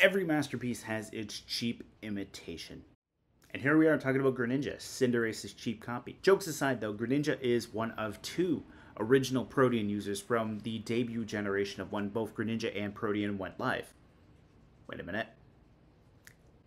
Every masterpiece has its cheap imitation. And here we are talking about Greninja, Cinderace's cheap copy. Jokes aside though, Greninja is one of two original Protean users from the debut generation of when both Greninja and Protean went live. Wait a minute.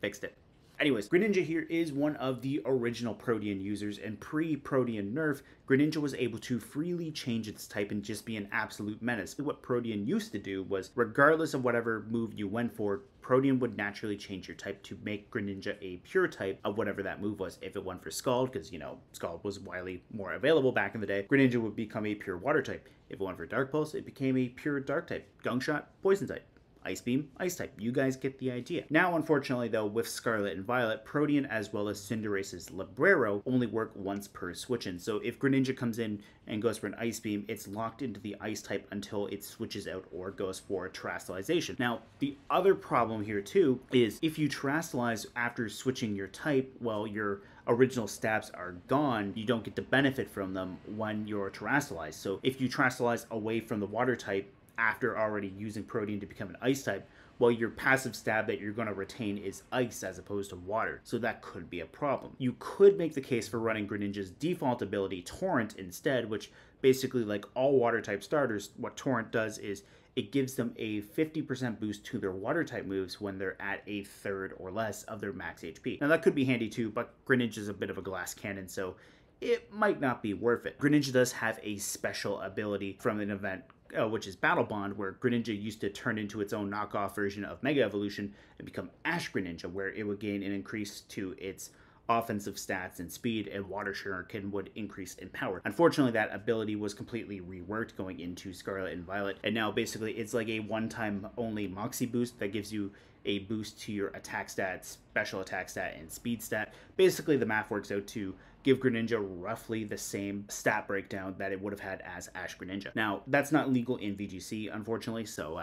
Fixed it. Anyways, Greninja here is one of the original Protean users, and pre-Protean nerf, Greninja was able to freely change its type and just be an absolute menace. What Protean used to do was, regardless of whatever move you went for, Protean would naturally change your type to make Greninja a pure type of whatever that move was. If it went for Scald, because, you know, Scald was widely more available back in the day, Greninja would become a pure water type. If it went for Dark Pulse, it became a pure dark type. Gunk Shot, poison type. Ice Beam, Ice type. You guys get the idea. Now, unfortunately, though, with Scarlet and Violet, Protean as well as Cinderace's Librero only work once per switch-in. So if Greninja comes in and goes for an Ice Beam, it's locked into the Ice type until it switches out or goes for Terastallization. Now, the other problem here, too, is if you Terastallize after switching your type, well, your original stabs are gone, you don't get the benefit from them when you're Terastallized. So if you Terastallize away from the Water type, after already using Protean to become an Ice type, well, your passive stab that you're going to retain is Ice as opposed to Water, so that could be a problem. You could make the case for running Greninja's default ability, Torrent, instead, which basically, like all Water type starters, what Torrent does is it gives them a 50% boost to their Water type moves when they're at a third or less of their max HP. Now that could be handy too, but Greninja's a bit of a glass cannon, so it might not be worth it. Greninja does have a special ability from an event which is Battle Bond, where Greninja used to turn into its own knockoff version of Mega Evolution and become Ash Greninja, where it would gain an increase to its offensive stats and speed, and Water Shuriken would increase in power. Unfortunately, that ability was completely reworked going into Scarlet and Violet, and now basically it's like a one-time only Moxie boost that gives you a boost to your attack stat, special attack stat, and speed stat. Basically, the math works out to give Greninja roughly the same stat breakdown that it would have had as Ash Greninja. Now, that's not legal in VGC, unfortunately, so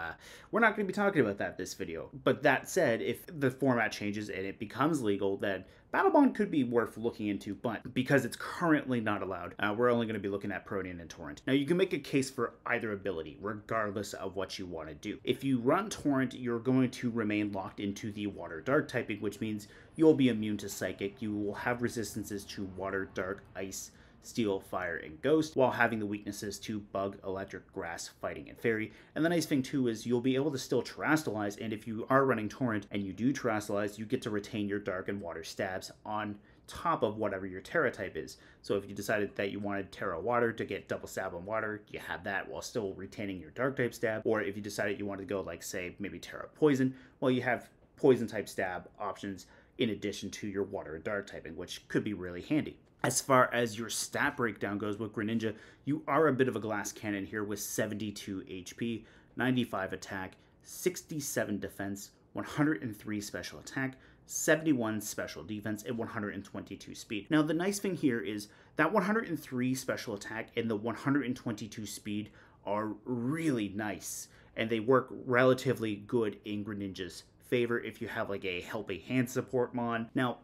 we're not going to be talking about that this video. But that said, if the format changes and it becomes legal, then Battle Bond could be worth looking into, but because it's currently not allowed, we're only going to be looking at Protean and Torrent. Now, you can make a case for either ability, regardless of what you want to do. If you run Torrent, you're going to remain locked into the Water Dark typing, which means you'll be immune to Psychic. You will have resistances to Water, Dark, Ice, Steel, Fire, and Ghost, while having the weaknesses to Bug, Electric, Grass, Fighting, and Fairy. And the nice thing too is you'll be able to still Terastallize, and if you are running Torrent and you do Terastallize, you get to retain your Dark and Water stabs on top of whatever your Terra type is. So if you decided that you wanted Terra Water to get double stab on Water, you have that while still retaining your Dark type stab. Or if you decided you wanted to go like, say, maybe Terra Poison, well, you have Poison type stab options in addition to your Water and Dark typing, which could be really handy. As far as your stat breakdown goes with Greninja, you are a bit of a glass cannon here with 72 HP, 95 attack, 67 defense, 103 special attack, 71 special defense, and 122 speed. Now, the nice thing here is that 103 special attack and the 122 speed are really nice, and they work relatively good in Greninja's favor if you have like a helping hand support mon. Now,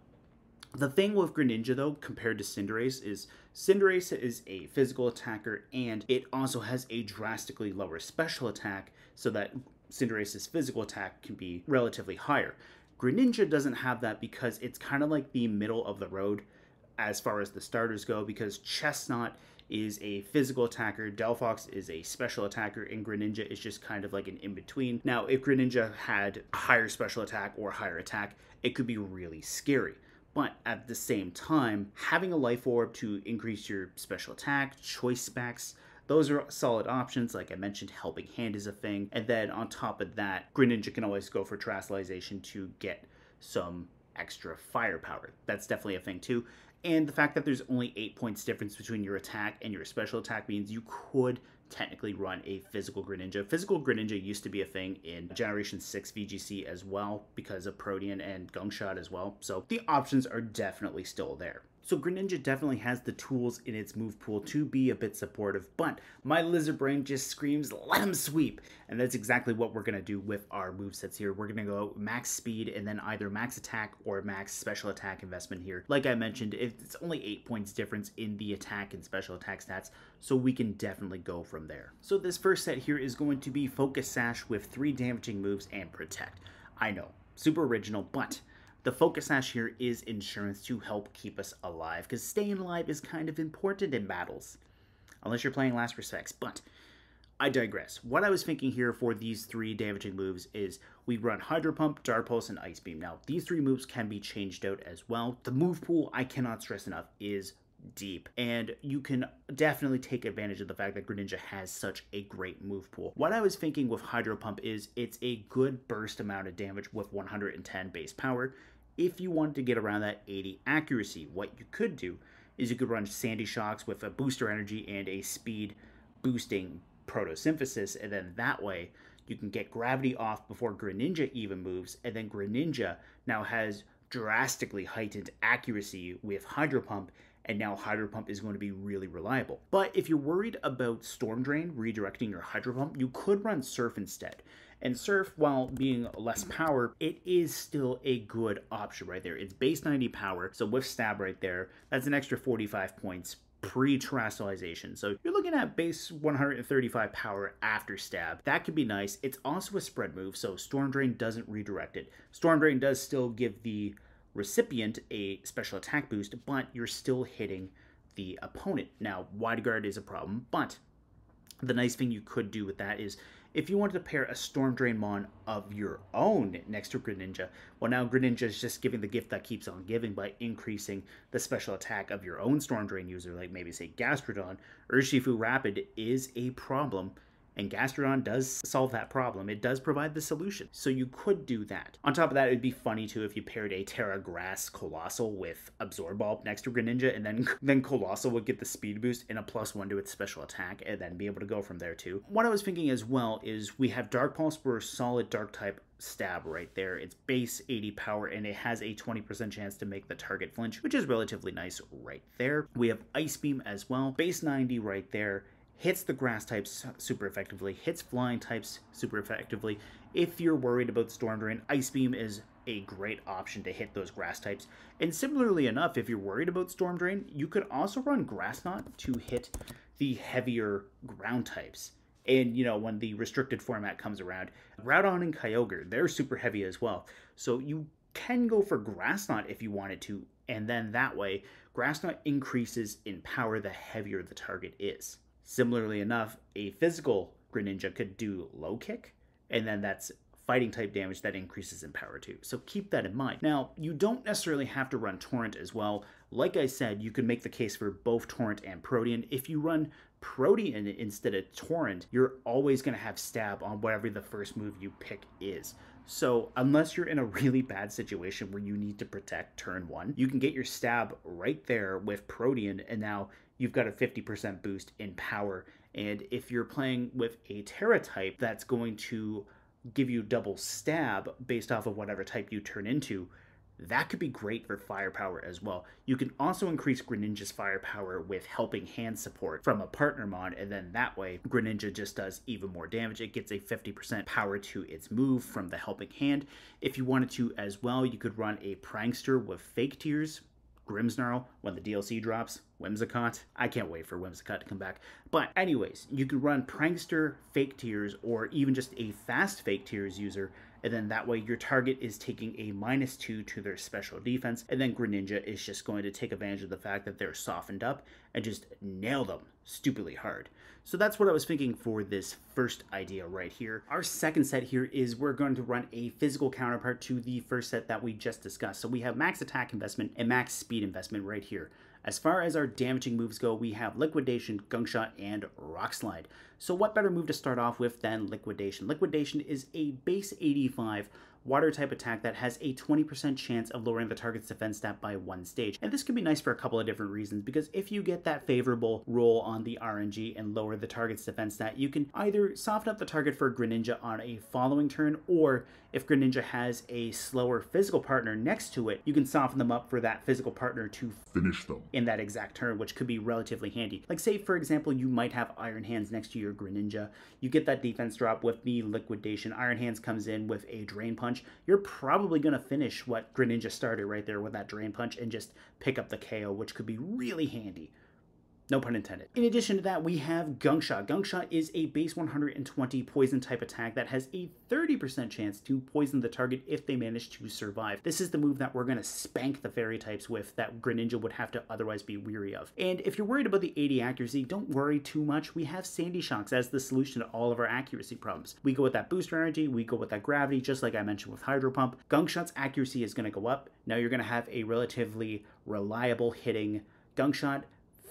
the thing with Greninja, though, compared to Cinderace is a physical attacker, and it also has a drastically lower special attack, so that Cinderace's physical attack can be relatively higher. Greninja doesn't have that because it's kind of like the middle of the road as far as the starters go, because Chestnut is a physical attacker, Delphox is a special attacker, and Greninja is just kind of like an in-between. Now, if Greninja had a higher special attack or higher attack, it could be really scary. But at the same time, having a Life Orb to increase your special attack, choice specs, those are solid options. Like I mentioned, Helping Hand is a thing. And then on top of that, Greninja can always go for Terastallization to get some extra firepower. That's definitely a thing too. And the fact that there's only 8 points difference between your attack and your special attack means you could technically run a physical Greninja. Physical Greninja used to be a thing in Generation 6 VGC as well because of Protean and Gunk Shot as well. So the options are definitely still there. So Greninja definitely has the tools in its move pool to be a bit supportive, but my lizard brain just screams, let him sweep! And that's exactly what we're going to do with our movesets here. We're going to go max speed and then either max attack or max special attack investment here. Like I mentioned, it's only 8 points difference in the attack and special attack stats, so we can definitely go from there. So this first set here is going to be Focus Sash with 3 damaging moves and Protect. I know, super original, but the focus sash here is insurance to help keep us alive, because staying alive is kind of important in battles. Unless you're playing Last Respects, but I digress. What I was thinking here for these 3 damaging moves is we run Hydro Pump, Dark Pulse, and Ice Beam. Now, these 3 moves can be changed out as well. The move pool, I cannot stress enough, is deep, and you can definitely take advantage of the fact that Greninja has such a great move pool. What I was thinking with Hydro Pump is it's a good burst amount of damage with 110 base power. If you want to get around that 80 accuracy, what you could do is you could run Sandy Shocks with a booster energy and a speed boosting photosynthesis, and then that way you can get gravity off before Greninja even moves, and then Greninja now has drastically heightened accuracy with Hydro Pump, and now Hydro Pump is going to be really reliable. But if you're worried about Storm Drain redirecting your Hydro Pump, you could run Surf instead. And Surf, while being less power, it is still a good option right there. It's base 90 power, so with Stab right there, that's an extra 45 points pre-Terastallization. So you're looking at base 135 power after Stab. That could be nice. It's also a spread move, so Storm Drain doesn't redirect it. Storm Drain does still give the recipient a special attack boost, but you're still hitting the opponent. Now, Wide Guard is a problem, but the nice thing you could do with that is if you wanted to pair a Storm Drain Mon of your own next to Greninja, well, now Greninja is just giving the gift that keeps on giving by increasing the special attack of your own Storm Drain user, like maybe say Gastrodon. Urshifu Rapid is a problem, and Gastrodon does solve that problem. It does provide the solution. So you could do that. On top of that, it would be funny too if you paired a Terra Grass Colossal with Absorb Ball next to Greninja, and then Colossal would get the speed boost and a +1 to its special attack, and then be able to go from there too. What I was thinking as well is we have Dark Pulse for a solid Dark type Stab right there. It's base 80 power, and it has a 20% chance to make the target flinch, which is relatively nice right there. We have Ice Beam as well, base 90 right there. Hits the grass types super effectively, hits flying types super effectively. If you're worried about Storm Drain, Ice Beam is a great option to hit those grass types. And similarly enough, if you're worried about Storm Drain, you could also run Grass Knot to hit the heavier ground types. And, you know, when the restricted format comes around, Groudon and Kyogre, they're super heavy as well. So you can go for Grass Knot if you wanted to, and then that way, Grass Knot increases in power the heavier the target is. Similarly enough, a physical Greninja could do Low Kick, and then that's fighting type damage that increases in power too. So keep that in mind. Now, you don't necessarily have to run Torrent as well. Like I said, you can make the case for both Torrent and Protean. If you run Protean instead of Torrent, you're always going to have Stab on whatever the first move you pick is. So unless you're in a really bad situation where you need to protect turn 1, you can get your Stab right there with Protean, and now you've got a 50% boost in power. And if you're playing with a Terra type, that's going to give you double Stab based off of whatever type you turn into. That could be great for firepower as well. You can also increase Greninja's firepower with Helping Hand support from a partner mod, and then that way Greninja just does even more damage. It gets a 50% power to its move from the Helping Hand. If you wanted to as well, you could run a Prankster with Fake Tears, Grimmsnarl when the DLC drops, Whimsicott. I can't wait for Whimsicott to come back. But anyways, you could run Prankster, Fake Tears, or even just a fast Fake Tears user, and then that way your target is taking a -2 to their special defense, and then Greninja is just going to take advantage of the fact that they're softened up and just nail them stupidly hard. So that's what I was thinking for this first idea right here. Our second set here is we're going to run a physical counterpart to the first set that we just discussed. So we have max attack investment and max speed investment right here. As far as our damaging moves go, we have Liquidation, Gunk Shot, and Rock Slide. So what better move to start off with than Liquidation? Liquidation is a base 85 water type attack that has a 20% chance of lowering the target's defense stat by 1 stage. And this can be nice for a couple of different reasons, because if you get that favorable roll on the RNG and lower the target's defense stat, you can either soften up the target for Greninja on a following turn, or if Greninja has a slower physical partner next to it, you can soften them up for that physical partner to finish them in that exact turn, which could be relatively handy. Like say, for example, you might have Iron Hands next to your Greninja. You get that defense drop with the Liquidation. Iron Hands comes in with a Drain Punch. You're probably going to finish what Greninja started right there with that Drain Punch and just pick up the KO, which could be really handy. No pun intended. In addition to that, we have Gunk Shot. Gunk Shot is a base 120 poison type attack that has a 30% chance to poison the target if they manage to survive. This is the move that we're going to spank the fairy types with that Greninja would have to otherwise be weary of. And if you're worried about the 80 accuracy, don't worry too much. We have Sandy Shocks as the solution to all of our accuracy problems. We go with that booster energy, we go with that gravity, just like I mentioned with Hydro Pump. Gunk Shot's accuracy is going to go up. Now you're going to have a relatively reliable hitting Gunk Shot.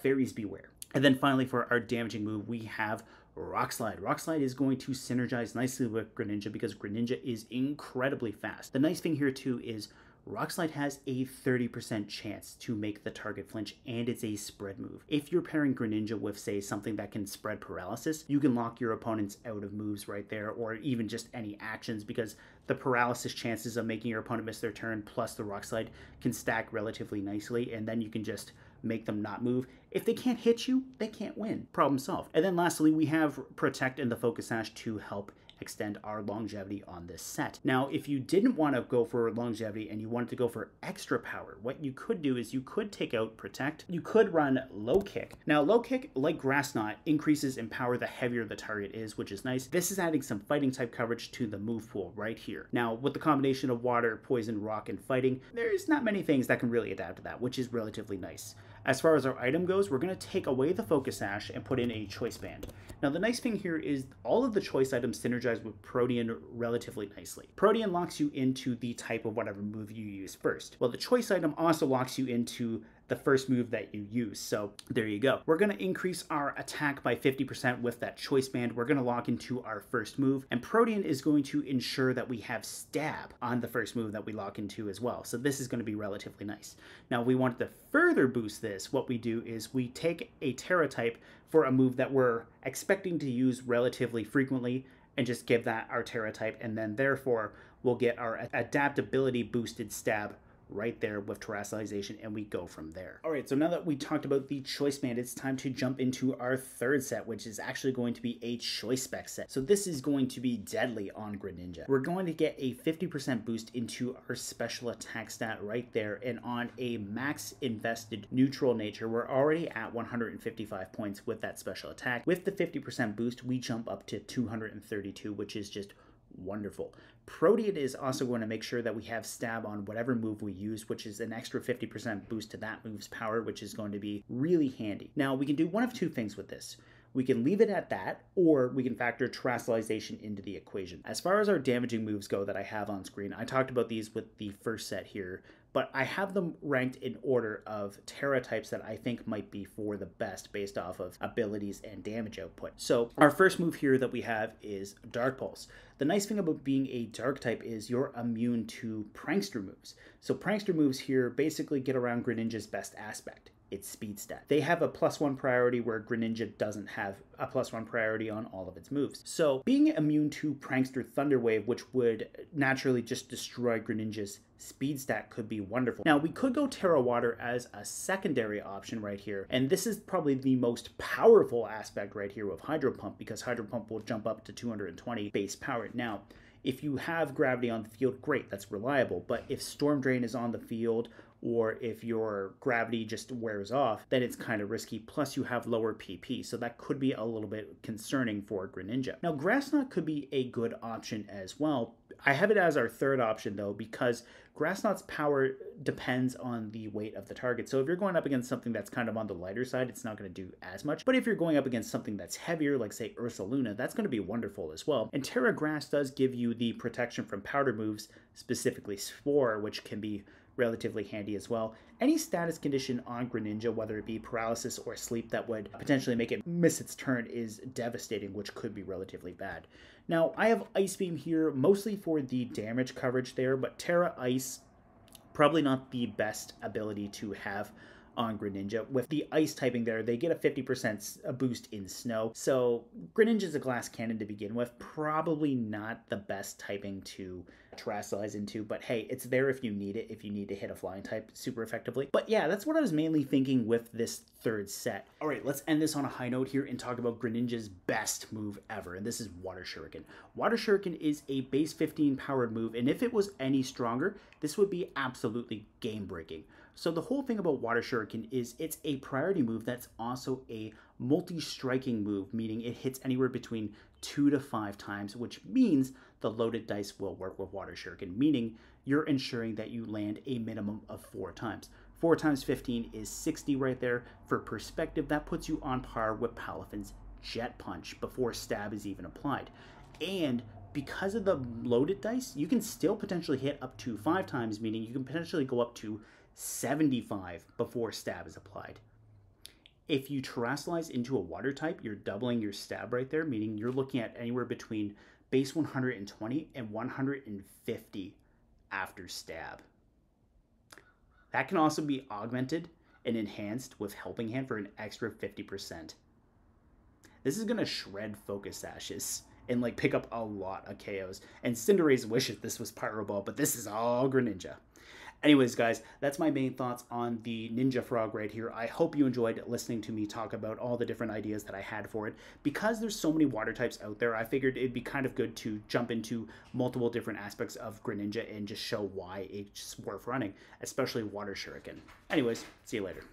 Fairies beware. And then finally, for our damaging move, we have Rock Slide. Rock Slide is going to synergize nicely with Greninja because Greninja is incredibly fast. The nice thing here too is Rock Slide has a 30% chance to make the target flinch, and it's a spread move. If you're pairing Greninja with, say, something that can spread paralysis, you can lock your opponents out of moves right there, or even just any actions, because the paralysis chances of making your opponent miss their turn plus the Rock Slide can stack relatively nicely, and then you can just make them not move. If they can't hit you, they can't win. Problem solved. And then lastly, we have Protect and the Focus Sash to help extend our longevity on this set. Now, if you didn't want to go for longevity and you wanted to go for extra power, what you could do is you could take out Protect. You could run Low Kick. Now, Low Kick, like Grass Knot, increases in power the heavier the target is, which is nice. This is adding some fighting type coverage to the move pool right here. Now, with the combination of water, poison, rock, and fighting, there's not many things that can really adapt to that, which is relatively nice. As far as our item goes, we're going to take away the Focus Sash and put in a Choice Band. Now, the nice thing here is all of the choice items synergize with Protean relatively nicely. Protean locks you into the type of whatever move you use first. Well, the choice item also locks you into the first move that you use. So there you go. We're going to increase our attack by 50% with that choice band. We're going to lock into our first move, and Protean is going to ensure that we have stab on the first move that we lock into as well. So this is going to be relatively nice. Now, if we want to further boost this, what we do is we take a Terra type for a move that we're expecting to use relatively frequently and just give that our Terra type, and then therefore we'll get our adaptability boosted stab right there with Terastallization, and we go from there. All right, so now that we talked about the choice band, it's time to jump into our third set, which is actually going to be a choice spec set. So this is going to be deadly on Greninja. We're going to get a 50% boost into our special attack stat right there, and on a max invested neutral nature, we're already at 155 points with that special attack. With the 50% boost, we jump up to 232, which is just wonderful. Protean is also going to make sure that we have stab on whatever move we use, which is an extra 50% boost to that move's power, which is going to be really handy. Now, we can do one of two things with this. We can leave it at that, or we can factor Terastallization into the equation. As far as our damaging moves go that I have on screen, I talked about these with the first set here, but I have them ranked in order of Terra types that I think might be for the best based off of abilities and damage output. So our first move here that we have is Dark Pulse. The nice thing about being a dark type is you're immune to Prankster moves. So Prankster moves here basically get around Greninja's best aspect, its speed stat. They have a +1 priority where Greninja doesn't have a +1 priority on all of its moves. So being immune to Prankster Thunder Wave, which would naturally just destroy Greninja's speed stat, could be wonderful. Now, we could go Terra Water as a secondary option right here, and this is probably the most powerful aspect right here with Hydro Pump, because Hydro Pump will jump up to 220 base power. Now, if you have gravity on the field, great, that's reliable, but if Storm Drain is on the field, or if your gravity just wears off, then it's kind of risky. Plus, you have lower PP, so that could be a little bit concerning for Greninja. Now, Grass Knot could be a good option as well. I have it as our third option, though, because Grass Knot's power depends on the weight of the target. So if you're going up against something that's kind of on the lighter side, it's not going to do as much. But if you're going up against something that's heavier, like, say, Ursaluna, that's going to be wonderful as well. And Terra Grass does give you the protection from powder moves, specifically Spore, which can be relatively handy as well. Any status condition on Greninja, whether it be paralysis or sleep, that would potentially make it miss its turn is devastating, which could be relatively bad. Now, I have Ice Beam here, mostly for the damage coverage there, but Terra Ice, probably not the best ability to have on Greninja. With the ice typing there, they get a 50% boost in snow. So Greninja's a glass cannon to begin with, probably not the best typing to Terastallize into, but hey, it's there if you need it, if you need to hit a flying type super effectively. But yeah, that's what I was mainly thinking with this third set. All right, let's end this on a high note here and talk about Greninja's best move ever, and this is Water Shuriken. Water Shuriken is a base 15 powered move, and if it was any stronger, this would be absolutely game-breaking. So the whole thing about Water Shuriken is it's a priority move that's also a multi-striking move, meaning it hits anywhere between 2 to 5 times, which means the loaded dice will work with Water Shuriken, meaning you're ensuring that you land a minimum of 4 times. 4 times 15 is 60 right there. For perspective, that puts you on par with Palafin's Jet Punch before stab is even applied. And because of the loaded dice, you can still potentially hit up to 5 times, meaning you can potentially go up to 75 before stab is applied. If you Terastallize into a water type, you're doubling your stab right there, meaning you're looking at anywhere between base 120 and 150 after stab. That can also be augmented and enhanced with Helping Hand for an extra 50%. This is going to shred Focus Sashes and like pick up a lot of KOs. And Cinderace wishes this was Pyro Ball, but this is all Greninja. Anyways, guys, that's my main thoughts on the Ninja Frog right here. I hope you enjoyed listening to me talk about all the different ideas that I had for it. Because there's so many water types out there, I figured it'd be kind of good to jump into multiple different aspects of Greninja and just show why it's worth running, especially Water Shuriken. Anyways, see you later.